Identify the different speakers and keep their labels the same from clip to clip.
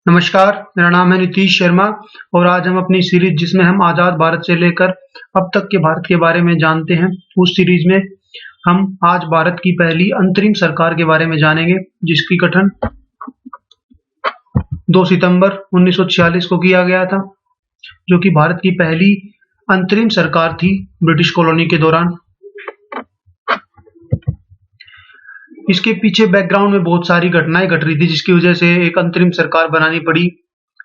Speaker 1: नमस्कार, मेरा नाम है नीतीश शर्मा और आज हम अपनी सीरीज जिसमें हम आज़ाद भारत से लेकर अब तक के भारत के बारे में जानते हैं, उस सीरीज में हम आज भारत की पहली अंतरिम सरकार के बारे में जानेंगे, जिसकी गठन 2 सितंबर 1946 को किया गया था, जो कि भारत की पहली अंतरिम सरकार थी ब्रिटिश कॉलोनी के दौरान। इसके पीछे बैकग्राउंड में बहुत सारी घटनाएं घट रही थी, जिसकी वजह से एक अंतरिम सरकार बनानी पड़ी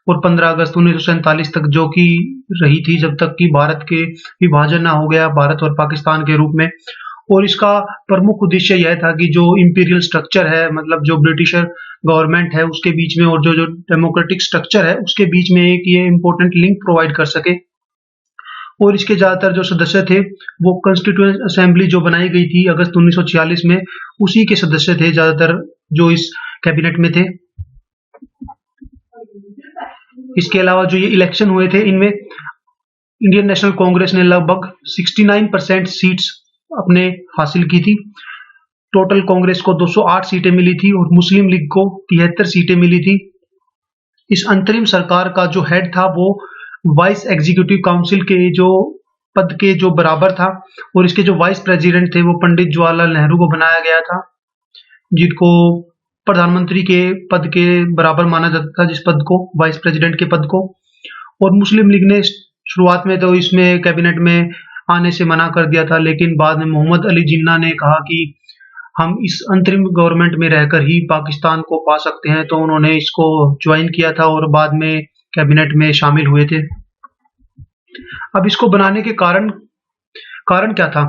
Speaker 1: और 15 अगस्त 1947 तक, जो कि रही थी जब तक कि भारत के विभाजन ना हो गया भारत और पाकिस्तान के रूप में। और इसका प्रमुख उद्देश्य यह था कि जो इंपीरियल स्ट्रक्चर है, मतलब जो ब्रिटिशर गवर्नमेंट है उसके बीच में, और जो डेमोक्रेटिक स्ट्रक्चर है उसके बीच में एक ये इंपॉर्टेंट लिंक प्रोवाइड कर सके। और इसके ज्यादातर जो सदस्य थे वो कॉन्स्टिट्यूएंट असेंबली जो बनाई गई थी अगस्त 1946 में, उसी के सदस्य थे ज्यादातर जो इस कैबिनेट में थे। इसके अलावा जो ये इलेक्शन हुए थे, इनमें इंडियन नेशनल कांग्रेस ने लगभग 69% सीट्स अपने हासिल की थी। टोटल कांग्रेस को 208 सीटें मिली थी और मुस्लिम लीग को 73 सीटें मिली थी। इस अंतरिम सरकार का जो हेड था वो वाइस एग्जीक्यूटिव काउंसिल के जो पद के जो बराबर था, और इसके जो वाइस प्रेसिडेंट थे वो पंडित जवाहरलाल नेहरू को बनाया गया था, जिनको प्रधानमंत्री के पद के बराबर माना जाता था, जिस पद को, वाइस प्रेसिडेंट के पद को। और मुस्लिम लीग ने शुरुआत में तो इसमें कैबिनेट में आने से मना कर दिया था, लेकिन बाद में मोहम्मद अली जिन्ना ने कहा कि हम इस अंतरिम गवर्नमेंट में रहकर ही पाकिस्तान को पा सकते हैं, तो उन्होंने इसको ज्वाइन किया था और बाद में कैबिनेट में शामिल हुए थे। अब इसको बनाने के कारण क्या था?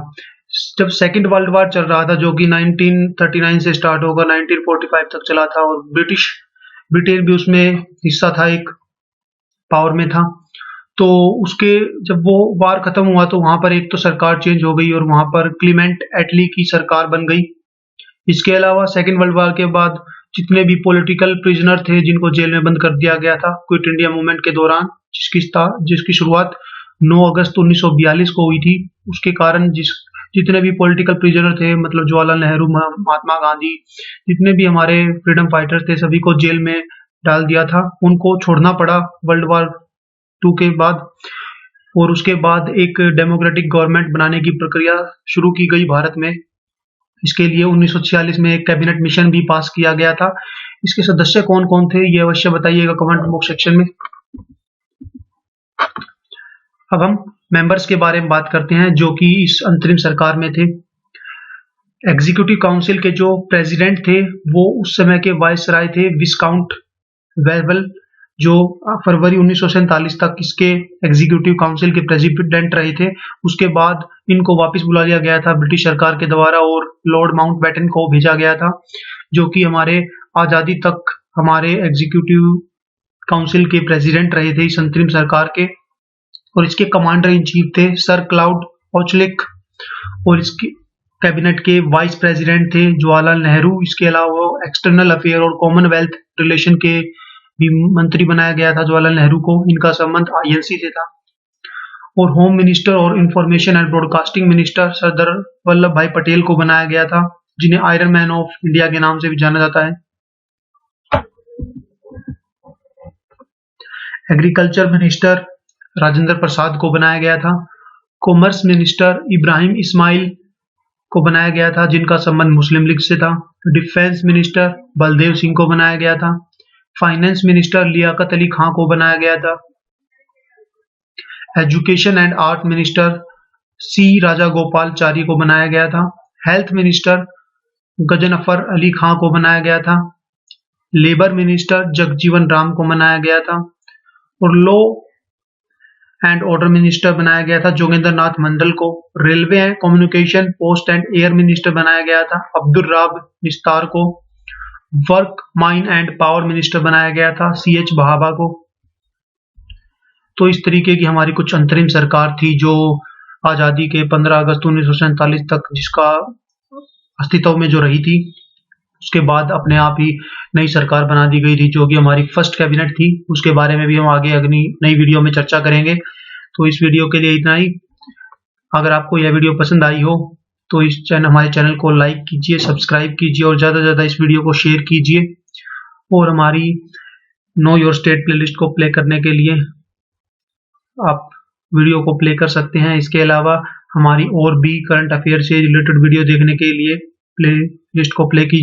Speaker 1: जब सेकेंड वर्ल्ड वॉर चल रहा था, जो कि 1939 से स्टार्ट होकर 1945 तक चला था, और ब्रिटेन भी उसमें हिस्सा था, एक पावर में था। तो उसके जब वो वार खत्म हुआ तो वहां पर एक तो सरकार चेंज हो गई और वहां पर क्लीमेंट एटली की सरकार बन गई। इसके अलावा सेकेंड वर्ल्ड वॉर के बाद जितने भी पॉलिटिकल प्रिजनर थे जिनको जेल में बंद कर दिया गया था क्विट इंडिया मूवमेंट के दौरान, जिसकी शुरुआत 9 अगस्त 1942 को हुई थी, उसके कारण जितने भी पॉलिटिकल प्रिजनर थे, मतलब जवाहरलाल नेहरू, महात्मा गांधी, जितने भी हमारे फ्रीडम फाइटर्स थे, सभी को जेल में डाल दिया था। उनको छोड़ना पड़ा वर्ल्ड वॉर 2 के बाद, और उसके बाद एक डेमोक्रेटिक गवर्नमेंट बनाने की प्रक्रिया शुरू की गई भारत में। इसके लिए 1946 में एक कैबिनेट मिशन भी पास किया गया था। इसके सदस्य कौन कौन थे ये अवश्य बताइएगा कमेंट बॉक्स सेक्शन में। अब हम मेंबर्स के बारे में बात करते हैं जो कि इस अंतरिम सरकार में थे। एग्जीक्यूटिव काउंसिल के जो प्रेसिडेंट थे वो उस समय के वाइसराय थे विस्काउंट वेबल, जो फरवरी 1947 तक इसके एग्जीक्यूटिव काउंसिल के प्रेसिडेंट रहे थे। उसके बाद इनको वापस बुला लिया गया था ब्रिटिश सरकार के द्वारा और लॉर्ड माउंटबेटन को भेजा गया था, जो कि हमारे आज़ादी तक हमारे एग्जीक्यूटिव काउंसिल के प्रेसिडेंट रहे थे इस अंतरिम सरकार के। और इसके कमांडर इन चीफ थे सर क्लाउड ऑचलिक, और इसके कैबिनेट के वाइस प्रेसिडेंट थे जवाहरलाल नेहरू। इसके अलावा एक्सटर्नल अफेयर और कॉमनवेल्थ रिलेशन के भी मंत्री बनाया गया था जवाहरलाल नेहरू को। इनका संबंध आईएनसी से था। और होम मिनिस्टर और information and broadcasting minister Sardar Vallabh भाई पटेल को बनाया गया था, जिन्हें आयरन मैन ऑफ इंडिया के नाम से भी जाना जाता है। एग्रीकल्चर मिनिस्टर राजेंद्र प्रसाद को बनाया गया था। कॉमर्स मिनिस्टर इब्राहिम इस्माइल को बनाया गया था, जिनका संबंध मुस्लिम लीग से था। डिफेंस मिनिस्टर बलदेव सिंह को बनाया गया था। फाइनेंस मिनिस्टर लियाकत अली खां को बनाया गया था। एजुकेशन एंड आर्ट मिनिस्टर सी राजा गोपालचारी को बनाया गया था। हेल्थ मिनिस्टर गजनफर अली खां को बनाया गया था। लेबर मिनिस्टर जगजीवन राम को बनाया गया था। और लॉ एंड ऑर्डर मिनिस्टर बनाया गया था जोगेंद्र नाथ मंडल को। Railway and communication, post and air minister बनाया गया था अब्दुल राब निस्तार को। Work, mine and power minister बनाया गया था सीएच बहाबा को। तो इस तरीके की हमारी कुछ अंतरिम सरकार थी जो आजादी के 15 अगस्त 1947 तक जिसका अस्तित्व में जो रही थी। उसके बाद अपने आप ही नई सरकार बना दी गई थी, जो कि हमारी फर्स्ट कैबिनेट थी। उसके बारे में भी हम आगे अगली नई वीडियो में चर्चा करेंगे। तो इस वीडियो के लिए इतना ही। अगर आपको यह वीडियो पसंद आई हो तो हमारे चैनल को लाइक कीजिए, सब्सक्राइब कीजिए और ज़्यादा से ज़्यादा इस वीडियो को शेयर कीजिए। और हमारी नो योर स्टेट प्लेलिस्ट को प्ले करने के लिए आप वीडियो को प्ले कर सकते हैं। इसके अलावा हमारी और भी करंट अफेयर से रिलेटेड वीडियो देखने के लिए प्ले लिस्ट को प्ले कीजिए।